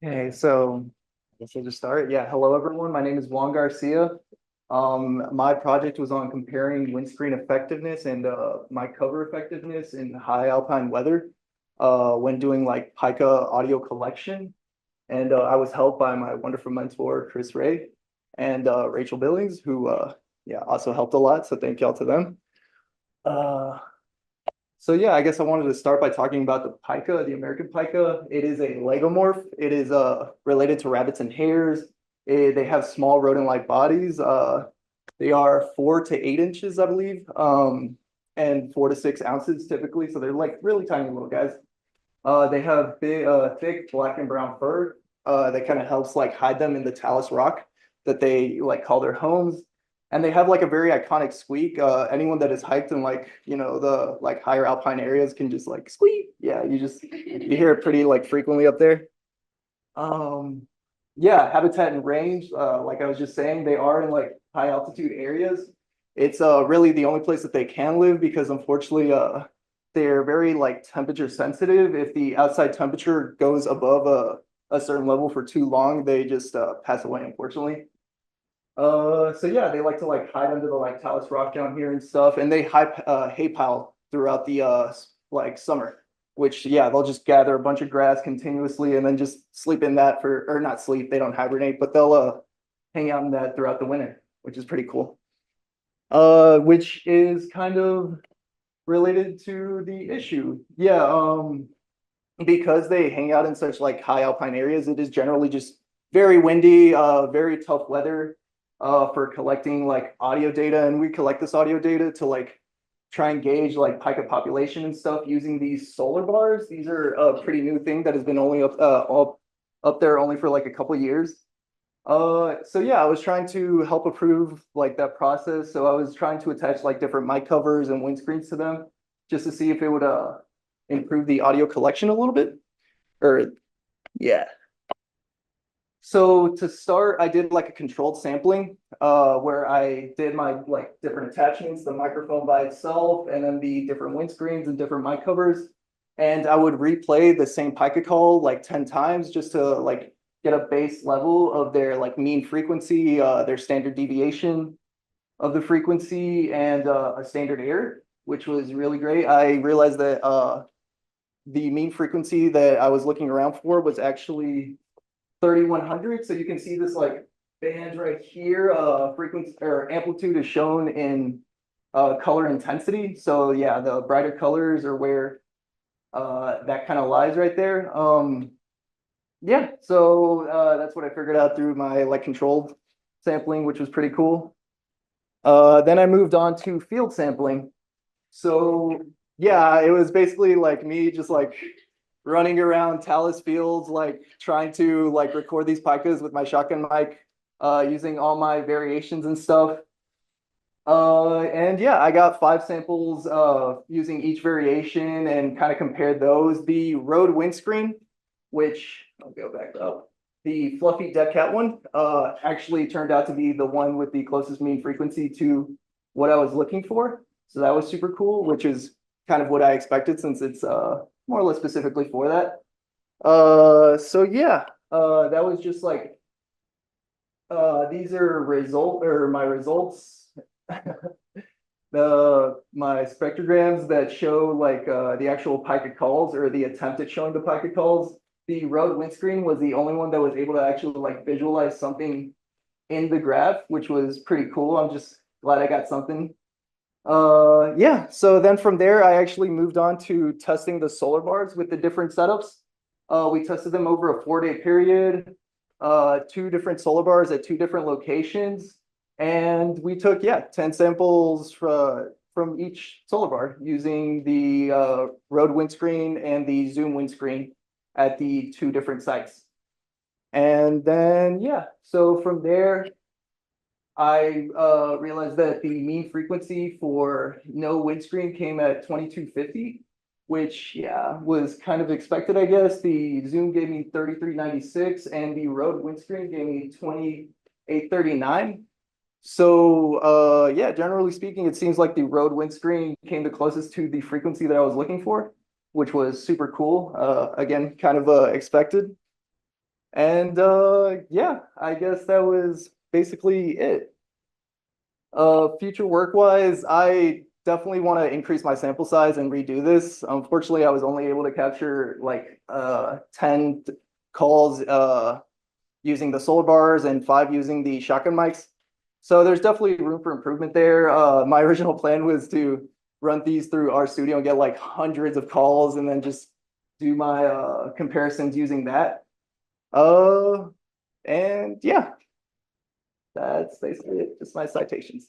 Okay, so I guess I'll just start. Yeah, hello everyone. My name is Juan Garcia. My project was on comparing windscreen effectiveness and my cover effectiveness in high alpine weather when doing like Pika audio collection. And I was helped by my wonderful mentor, Chris Ray, and Rachel Billings, who yeah, also helped a lot. So thank y'all to them. Uh, so yeah, I guess I wanted to start by talking about the pika, the American pika. It is a legomorph. It is related to rabbits and hares. They have small rodent-like bodies. They are 4 to 8 inches, I believe, and 4 to 6 ounces typically. So they're like really tiny little guys. They have big, thick black and brown fur that kind of helps like hide them in the talus rock that they like call their homes. And they have like a very iconic squeak. Anyone that has hiked in like, the like higher alpine areas can just like squeak. Yeah, you hear it pretty like frequently up there. Um, yeah, habitat and range, like I was just saying, they are in like high altitude areas. It's really the only place that they can live because unfortunately they're very like temperature sensitive. If the outside temperature goes above a certain level for too long, they just pass away, unfortunately. So yeah, they like to like hide under the like talus rock down here and stuff, and they hay pile throughout the like summer, which yeah, they'll just gather a bunch of grass continuously and then just sleep in that for, or not sleep, they don't hibernate, but they'll hang out in that throughout the winter, which is pretty cool. Which is kind of related to the issue. Yeah, because they hang out in such like high alpine areas, it is generally just very windy, very tough weather for collecting like audio data. And we collect this audio data to like try and gauge like pika population and stuff using these solar bars. These are a pretty new thing that has been only up there only for like a couple years. So yeah, I was trying to help improve like that process. So I was trying to attach like different mic covers and windscreens to them just to see if it would improve the audio collection a little bit. Or yeah. So to start, I did like a controlled sampling where I did my like different attachments, the microphone by itself, and then the different windscreens and different mic covers. And I would replay the same Pika call like 10 times just to like get a base level of their like mean frequency, their standard deviation of the frequency, and a standard error, which was really great. I realized that the mean frequency that I was looking around for was actually 3,100. So you can see this like band right here. Frequency or amplitude is shown in color intensity. So yeah, the brighter colors are where that kind of lies right there. Yeah, so that's what I figured out through my like controlled sampling, which was pretty cool. Then I moved on to field sampling. So yeah, it was basically like me just like running around talus fields, like trying to like record these pikas with my shotgun mic, using all my variations and stuff. And yeah, I got 5 samples using each variation and kind of compared those. The road windscreen, which I'll go back up. The fluffy dead cat one actually turned out to be the one with the closest mean frequency to what I was looking for. So that was super cool, which is kind of what I expected since it's more or less specifically for that. So yeah, that was just like these are result or my results. My spectrograms that show like the actual Pika calls or the attempt at showing the Pika calls. The road windscreen was the only one that was able to actually like visualize something in the graph, which was pretty cool. I'm just glad I got something. Yeah, so then from there, I actually moved on to testing the solar bars with the different setups. We tested them over a 4-day period, 2 different solar bars at 2 different locations. And we took, yeah, 10 samples from each solar bar using the road windscreen and the zoom windscreen at the 2 different sites. And then, yeah, so from there, I realized that the mean frequency for no windscreen came at 2250, which yeah, was kind of expected, I guess. The Zoom gave me 3396 and the Rode windscreen gave me 2839. So yeah, generally speaking, it seems like the Rode windscreen came the closest to the frequency that I was looking for, which was super cool. Again, kind of expected. And yeah, I guess that was basically it. Future work-wise, I definitely want to increase my sample size and redo this. Unfortunately, I was only able to capture like 10 calls using the solar bars and 5 using the shotgun mics. So there's definitely room for improvement there. My original plan was to run these through our studio and get like hundreds of calls and then just do my comparisons using that. Uh, and yeah, that's basically it. Just my citations.